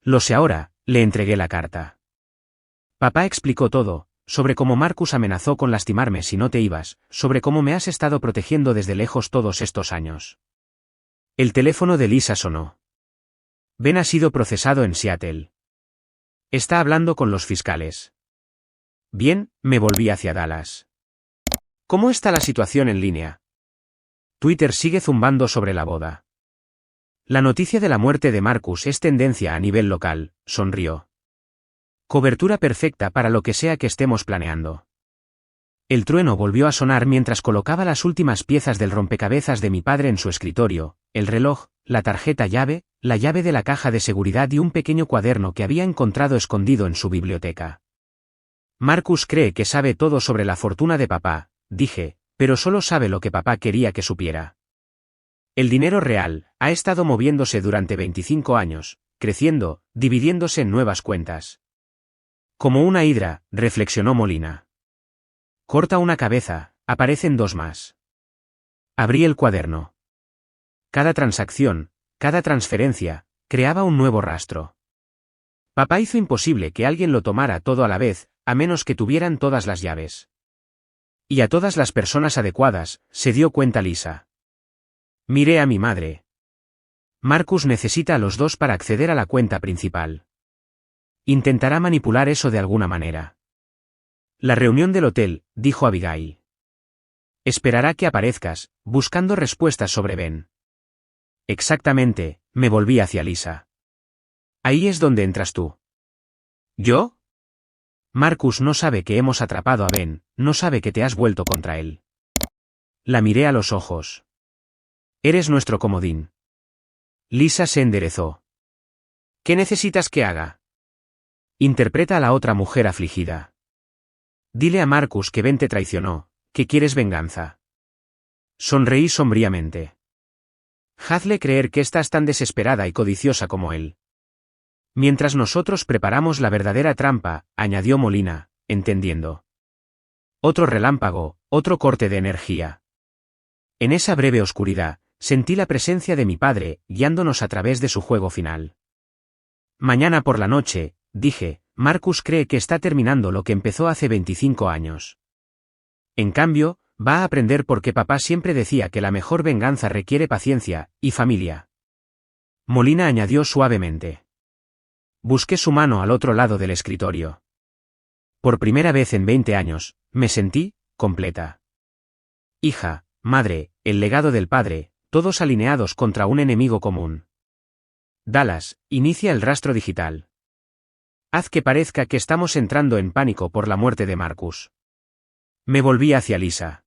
Lo sé ahora, le entregué la carta. Papá explicó todo, sobre cómo Marcus amenazó con lastimarme si no te ibas, sobre cómo me has estado protegiendo desde lejos todos estos años. El teléfono de Lisa sonó. Ben ha sido procesado en Seattle. Está hablando con los fiscales. Bien, me volví hacia Dallas. ¿Cómo está la situación en línea? Twitter sigue zumbando sobre la boda. La noticia de la muerte de Marcus es tendencia a nivel local, sonrió. Cobertura perfecta para lo que sea que estemos planeando. El trueno volvió a sonar mientras colocaba las últimas piezas del rompecabezas de mi padre en su escritorio, el reloj, la tarjeta llave, la llave de la caja de seguridad y un pequeño cuaderno que había encontrado escondido en su biblioteca. Marcus cree que sabe todo sobre la fortuna de papá, dije, pero solo sabe lo que papá quería que supiera. El dinero real ha estado moviéndose durante 25 años, creciendo, dividiéndose en nuevas cuentas. Como una hidra, reflexionó Molina. Corta una cabeza, aparecen 2 más. Abrí el cuaderno. Cada transacción, cada transferencia, creaba un nuevo rastro. Papá hizo imposible que alguien lo tomara todo a la vez, a menos que tuvieran todas las llaves. Y a todas las personas adecuadas, se dio cuenta Lisa. Miré a mi madre. Marcus necesita a los 2 para acceder a la cuenta principal. Intentará manipular eso de alguna manera. La reunión del hotel, dijo Abigail. Esperará que aparezcas, buscando respuestas sobre Ben. Exactamente, me volví hacia Lisa. Ahí es donde entras tú. ¿Yo? Marcus no sabe que hemos atrapado a Ben, no sabe que te has vuelto contra él. La miré a los ojos. Eres nuestro comodín. Lisa se enderezó. ¿Qué necesitas que haga? Interpreta a la otra mujer afligida. Dile a Marcus que Ben te traicionó, que quieres venganza. Sonreí sombríamente. Hazle creer que estás tan desesperada y codiciosa como él. Mientras nosotros preparamos la verdadera trampa, añadió Molina, entendiendo. Otro relámpago, otro corte de energía. En esa breve oscuridad, sentí la presencia de mi padre, guiándonos a través de su juego final. Mañana por la noche, dije, Marcus cree que está terminando lo que empezó hace 25 años. En cambio, va a aprender porque papá siempre decía que la mejor venganza requiere paciencia y familia. Molina añadió suavemente. Busqué su mano al otro lado del escritorio. Por primera vez en 20 años, me sentí completa. Hija, madre, el legado del padre, todos alineados contra un enemigo común. Dallas, inicia el rastro digital. Haz que parezca que estamos entrando en pánico por la muerte de Marcus. Me volví hacia Lisa.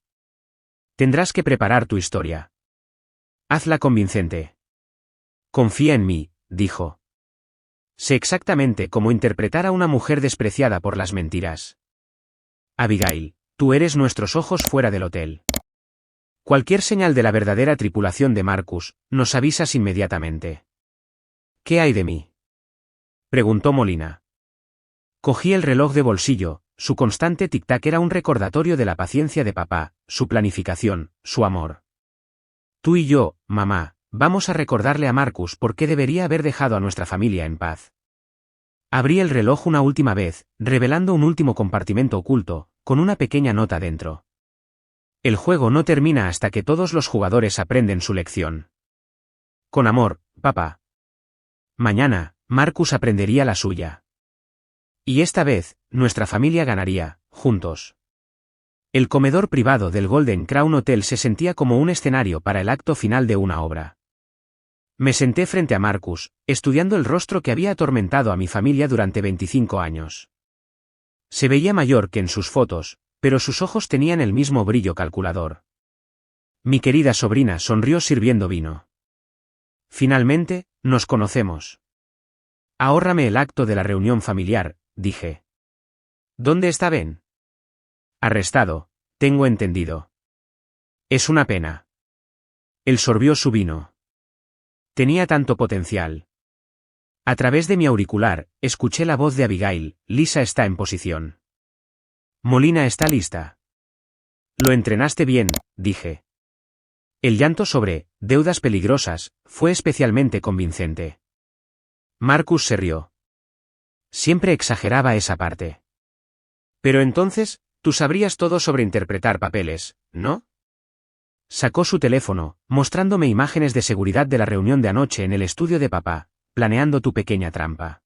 Tendrás que preparar tu historia. Hazla convincente. Confía en mí, dijo. Sé exactamente cómo interpretar a una mujer despreciada por las mentiras. Abigail, tú eres nuestros ojos fuera del hotel. Cualquier señal de la verdadera tripulación de Marcus, nos avisas inmediatamente. ¿Qué hay de mí? Preguntó Molina. Cogí el reloj de bolsillo, su constante tic-tac era un recordatorio de la paciencia de papá, su planificación, su amor. Tú y yo, mamá, vamos a recordarle a Marcus por qué debería haber dejado a nuestra familia en paz. Abrí el reloj una última vez, revelando un último compartimento oculto, con una pequeña nota dentro. El juego no termina hasta que todos los jugadores aprenden su lección. Con amor, papá. Mañana, Marcus aprendería la suya. Y esta vez, nuestra familia ganaría, juntos. El comedor privado del Golden Crown Hotel se sentía como un escenario para el acto final de una obra. Me senté frente a Marcus, estudiando el rostro que había atormentado a mi familia durante 25 años. Se veía mayor que en sus fotos, pero sus ojos tenían el mismo brillo calculador. Mi querida sobrina sonrió sirviendo vino. Finalmente, nos conocemos. Ahórrame el acto de la reunión familiar, dije. ¿Dónde está Ben? Arrestado, tengo entendido. Es una pena. Él sorbió su vino. Tenía tanto potencial. A través de mi auricular, escuché la voz de Abigail: Lisa está en posición. Molina está lista. Lo entrenaste bien, dije. El llanto sobre deudas peligrosas fue especialmente convincente. Marcus se rió. Siempre exageraba esa parte. Pero entonces, tú sabrías todo sobre interpretar papeles, ¿no? Sacó su teléfono, mostrándome imágenes de seguridad de la reunión de anoche en el estudio de papá, planeando tu pequeña trampa.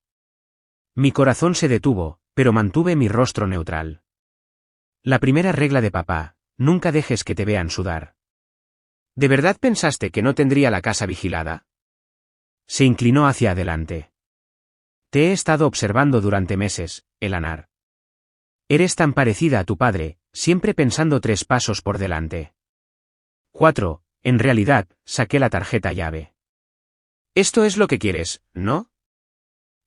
Mi corazón se detuvo, pero mantuve mi rostro neutral. La primera regla de papá: nunca dejes que te vean sudar. ¿De verdad pensaste que no tendría la casa vigilada? Se inclinó hacia adelante. Te he estado observando durante meses, Eleanor. Eres tan parecida a tu padre, siempre pensando 3 pasos por delante. 4. En realidad, saqué la tarjeta llave. Esto es lo que quieres, ¿no?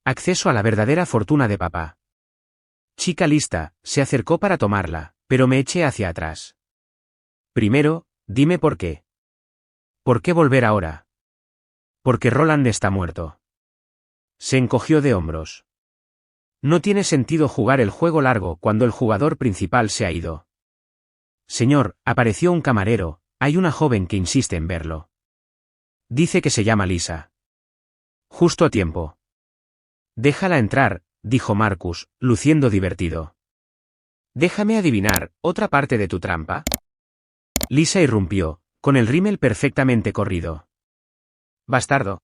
Acceso a la verdadera fortuna de papá. Chica lista, se acercó para tomarla, pero me eché hacia atrás. Primero, dime por qué. ¿Por qué volver ahora? Porque Roland está muerto. Se encogió de hombros. No tiene sentido jugar el juego largo cuando el jugador principal se ha ido. Señor, apareció un camarero, hay una joven que insiste en verlo. Dice que se llama Lisa. Justo a tiempo. Déjala entrar, dijo Marcus, luciendo divertido. Déjame adivinar, ¿otra parte de tu trampa? Lisa irrumpió, con el rímel perfectamente corrido. Bastardo.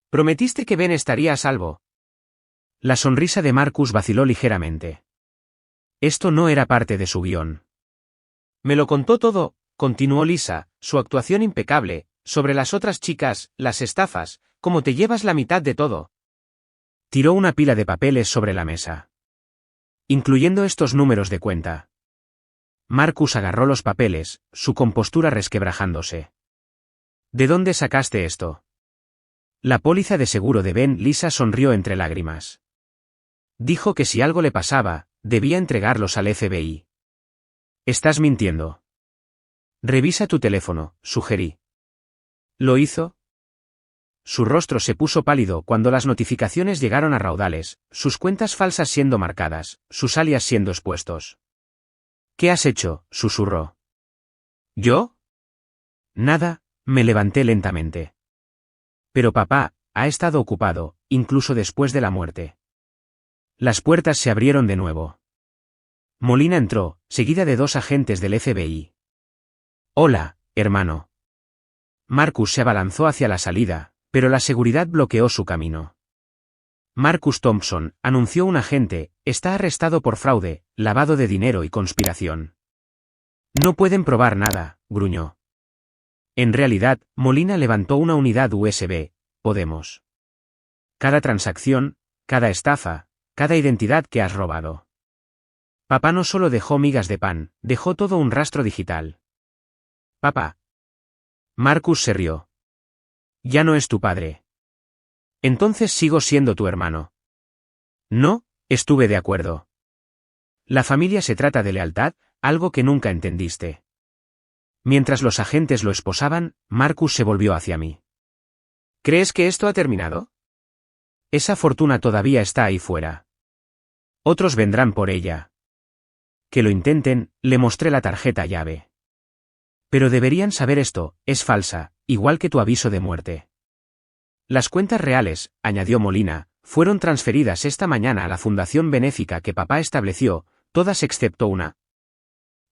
Prometiste que Ben estaría a salvo. La sonrisa de Marcus vaciló ligeramente. Esto no era parte de su guión. Me lo contó todo, continuó Lisa, su actuación impecable, sobre las otras chicas, las estafas, como te llevas la mitad de todo. Tiró una pila de papeles sobre la mesa. Incluyendo estos números de cuenta. Marcus agarró los papeles, su compostura resquebrajándose. ¿De dónde sacaste esto? La póliza de seguro de Ben. Lisa sonrió entre lágrimas. Dijo que si algo le pasaba, debía entregarlos al FBI. Estás mintiendo. Revisa tu teléfono, sugerí. ¿Lo hizo? Su rostro se puso pálido cuando las notificaciones llegaron a raudales, sus cuentas falsas siendo marcadas, sus alias siendo expuestos. ¿Qué has hecho?, susurró. ¿Yo? Nada, me levanté lentamente. Pero papá ha estado ocupado, incluso después de la muerte. Las puertas se abrieron de nuevo. Molina entró, seguida de 2 agentes del FBI. Hola, hermano. Marcus se abalanzó hacia la salida, pero la seguridad bloqueó su camino. Marcus Thompson, anunció un agente, está arrestado por fraude, lavado de dinero y conspiración. No pueden probar nada, gruñó. En realidad, Molina levantó una unidad USB, podemos. Cada transacción, cada estafa, cada identidad que has robado. Papá no solo dejó migas de pan, dejó todo un rastro digital. Papá. Marcus se rió. Ya no es tu padre. Entonces sigo siendo tu hermano. No, estuve de acuerdo. La familia se trata de lealtad, algo que nunca entendiste. Mientras los agentes lo esposaban, Marcus se volvió hacia mí. ¿Crees que esto ha terminado? Esa fortuna todavía está ahí fuera. Otros vendrán por ella. Que lo intenten, le mostré la tarjeta llave. Pero deberían saber esto, es falsa, igual que tu aviso de muerte. Las cuentas reales, añadió Molina, fueron transferidas esta mañana a la fundación benéfica que papá estableció, todas excepto una.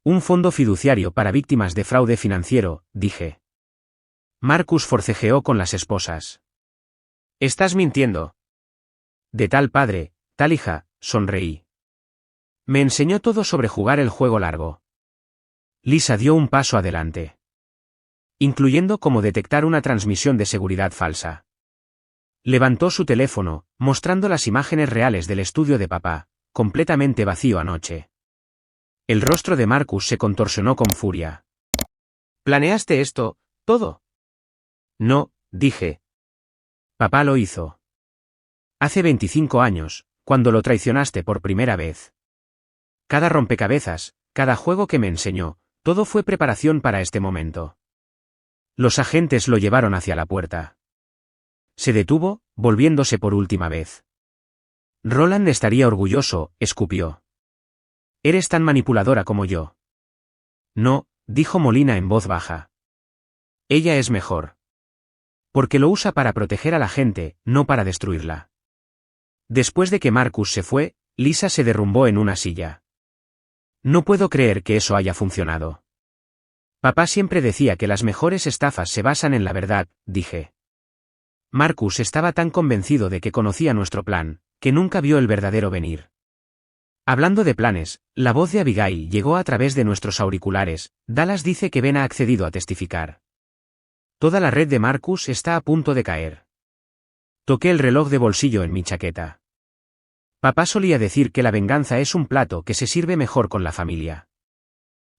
Un fondo fiduciario para víctimas de fraude financiero, dije. Marcus forcejeó con las esposas. Estás mintiendo. De tal padre, tal hija, sonreí. Me enseñó todo sobre jugar el juego largo. Lisa dio un paso adelante. Incluyendo cómo detectar una transmisión de seguridad falsa. Levantó su teléfono, mostrando las imágenes reales del estudio de papá, completamente vacío anoche. El rostro de Marcus se contorsionó con furia. ¿Planeaste esto, todo? No, dije. Papá lo hizo. Hace 25 años, cuando lo traicionaste por primera vez. Cada rompecabezas, cada juego que me enseñó, todo fue preparación para este momento. Los agentes lo llevaron hacia la puerta. Se detuvo, volviéndose por última vez. Roland estaría orgulloso, escupió. Eres tan manipuladora como yo. No, dijo Molina en voz baja. Ella es mejor. Porque lo usa para proteger a la gente, no para destruirla. Después de que Marcus se fue, Lisa se derrumbó en una silla. No puedo creer que eso haya funcionado. Papá siempre decía que las mejores estafas se basan en la verdad, dije. Marcus estaba tan convencido de que conocía nuestro plan, que nunca vio el verdadero venir. Hablando de planes, la voz de Abigail llegó a través de nuestros auriculares. Dallas dice que Ben ha accedido a testificar. Toda la red de Marcus está a punto de caer. Toqué el reloj de bolsillo en mi chaqueta. Papá solía decir que la venganza es un plato que se sirve mejor con la familia.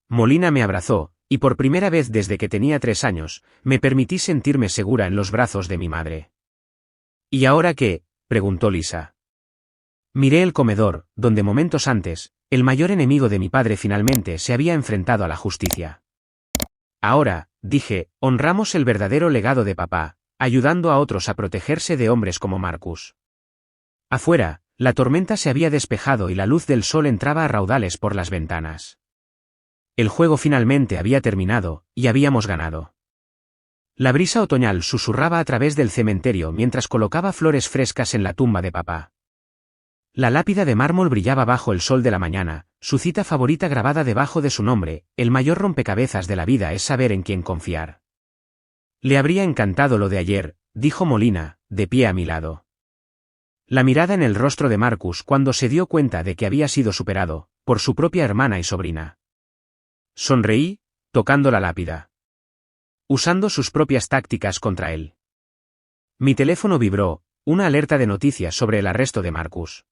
Molina me abrazó, y por primera vez desde que tenía 3 años, me permití sentirme segura en los brazos de mi madre. ¿Y ahora qué?, preguntó Lisa. Miré el comedor, donde momentos antes, el mayor enemigo de mi padre finalmente se había enfrentado a la justicia. Ahora, dije, honramos el verdadero legado de papá, ayudando a otros a protegerse de hombres como Marcus. Afuera, la tormenta se había despejado y la luz del sol entraba a raudales por las ventanas. El juego finalmente había terminado, y habíamos ganado. La brisa otoñal susurraba a través del cementerio mientras colocaba flores frescas en la tumba de papá. La lápida de mármol brillaba bajo el sol de la mañana, su cita favorita grabada debajo de su nombre: el mayor rompecabezas de la vida es saber en quién confiar. Le habría encantado lo de ayer, dijo Molina, de pie a mi lado. La mirada en el rostro de Marcus cuando se dio cuenta de que había sido superado, por su propia hermana y sobrina. Sonreí, tocando la lápida. Usando sus propias tácticas contra él. Mi teléfono vibró, una alerta de noticias sobre el arresto de Marcus.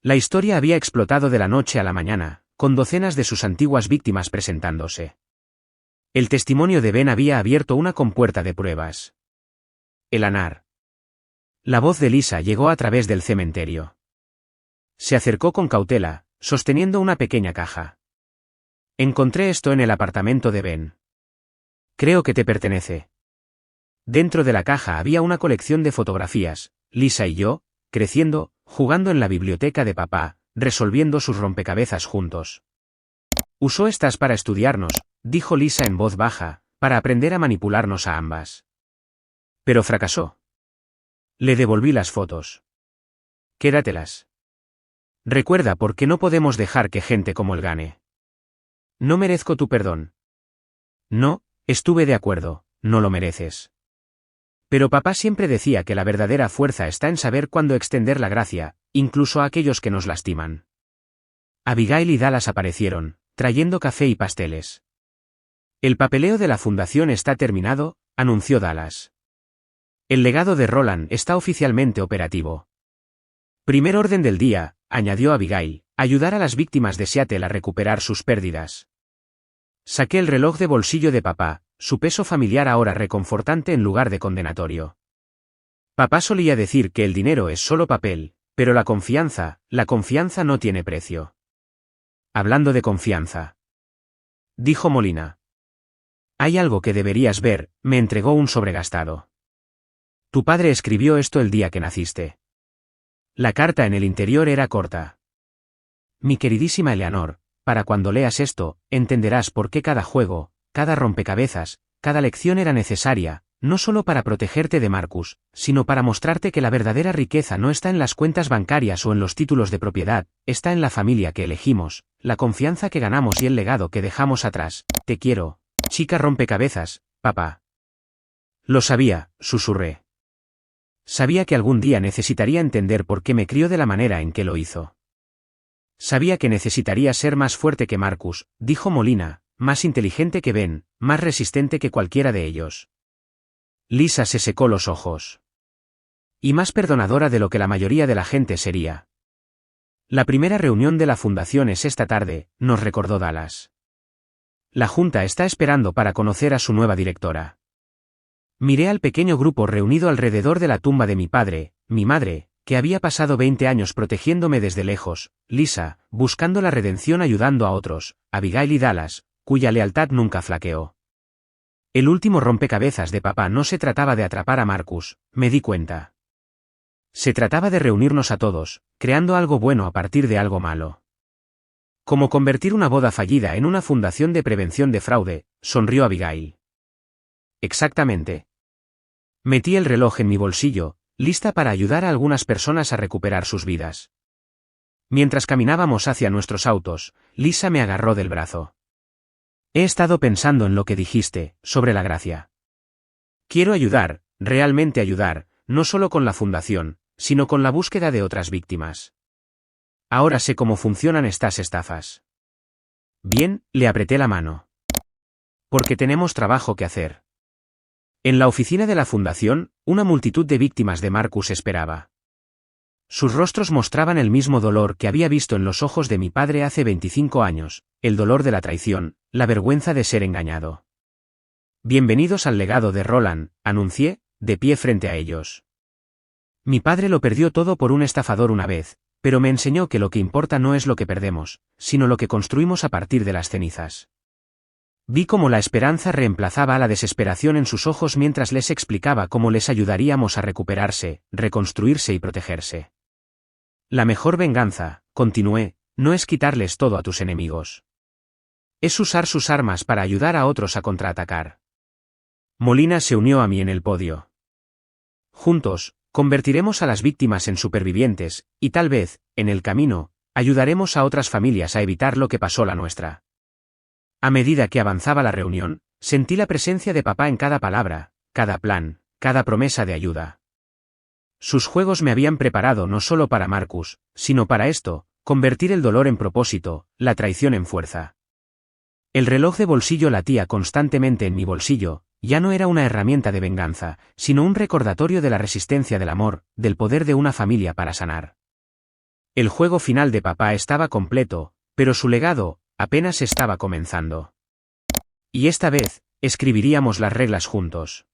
La historia había explotado de la noche a la mañana, con docenas de sus antiguas víctimas presentándose. El testimonio de Ben había abierto una compuerta de pruebas. El anar. La voz de Lisa llegó a través del cementerio. Se acercó con cautela, sosteniendo una pequeña caja. Encontré esto en el apartamento de Ben. Creo que te pertenece. Dentro de la caja había una colección de fotografías, Lisa y yo, creciendo, jugando en la biblioteca de papá, resolviendo sus rompecabezas juntos. Usó estas para estudiarnos, dijo Lisa en voz baja, para aprender a manipularnos a ambas. Pero fracasó. Le devolví las fotos. Quédatelas. Recuerda por qué no podemos dejar que gente como él gane. No merezco tu perdón. No, estuve de acuerdo, no lo mereces. Pero papá siempre decía que la verdadera fuerza está en saber cuándo extender la gracia, incluso a aquellos que nos lastiman. Abigail y Dallas aparecieron, trayendo café y pasteles. El papeleo de la fundación está terminado, anunció Dallas. El legado de Roland está oficialmente operativo. Primer orden del día, añadió Abigail, ayudar a las víctimas de Seattle a recuperar sus pérdidas. Saqué el reloj de bolsillo de papá, su peso familiar ahora reconfortante en lugar de condenatorio. Papá solía decir que el dinero es solo papel, pero la confianza no tiene precio. Hablando de confianza. Dijo Molina. Hay algo que deberías ver, me entregó un sobregastado. Tu padre escribió esto el día que naciste. La carta en el interior era corta. Mi queridísima Eleanor, para cuando leas esto, entenderás por qué cada juego, cada rompecabezas, cada lección era necesaria, no solo para protegerte de Marcus, sino para mostrarte que la verdadera riqueza no está en las cuentas bancarias o en los títulos de propiedad, está en la familia que elegimos, la confianza que ganamos y el legado que dejamos atrás. Te quiero, chica rompecabezas, papá. Lo sabía, susurré. Sabía que algún día necesitaría entender por qué me crió de la manera en que lo hizo. Sabía que necesitaría ser más fuerte que Marcus, dijo Molina, más inteligente que Ben, más resistente que cualquiera de ellos. Lisa se secó los ojos. Y más perdonadora de lo que la mayoría de la gente sería. La primera reunión de la fundación es esta tarde, nos recordó Dallas. La junta está esperando para conocer a su nueva directora. Miré al pequeño grupo reunido alrededor de la tumba de mi padre, mi madre, que había pasado 20 años protegiéndome desde lejos, Lisa, buscando la redención ayudando a otros, Abigail y Dallas, cuya lealtad nunca flaqueó. El último rompecabezas de papá no se trataba de atrapar a Marcus, me di cuenta. Se trataba de reunirnos a todos, creando algo bueno a partir de algo malo. Como convertir una boda fallida en una fundación de prevención de fraude, sonrió Abigail. Exactamente. Metí el reloj en mi bolsillo, lista para ayudar a algunas personas a recuperar sus vidas. Mientras caminábamos hacia nuestros autos, Lisa me agarró del brazo. He estado pensando en lo que dijiste, sobre la gracia. Quiero ayudar, realmente ayudar, no solo con la fundación, sino con la búsqueda de otras víctimas. Ahora sé cómo funcionan estas estafas. Bien, le apreté la mano. Porque tenemos trabajo que hacer. En la oficina de la fundación, una multitud de víctimas de Marcus esperaba. Sus rostros mostraban el mismo dolor que había visto en los ojos de mi padre hace 25 años, el dolor de la traición, la vergüenza de ser engañado. Bienvenidos al legado de Roland, anuncié, de pie frente a ellos. Mi padre lo perdió todo por un estafador una vez, pero me enseñó que lo que importa no es lo que perdemos, sino lo que construimos a partir de las cenizas. Vi cómo la esperanza reemplazaba a la desesperación en sus ojos mientras les explicaba cómo les ayudaríamos a recuperarse, reconstruirse y protegerse. La mejor venganza, continué, no es quitarles todo a tus enemigos. Es usar sus armas para ayudar a otros a contraatacar. Molina se unió a mí en el podio. Juntos, convertiremos a las víctimas en supervivientes, y tal vez, en el camino, ayudaremos a otras familias a evitar lo que pasó la nuestra. A medida que avanzaba la reunión, sentí la presencia de papá en cada palabra, cada plan, cada promesa de ayuda. Sus juegos me habían preparado no solo para Marcus, sino para esto, convertir el dolor en propósito, la traición en fuerza. El reloj de bolsillo latía constantemente en mi bolsillo, ya no era una herramienta de venganza, sino un recordatorio de la resistencia del amor, del poder de una familia para sanar. El juego final de papá estaba completo, pero su legado, apenas estaba comenzando. Y esta vez, escribiríamos las reglas juntos.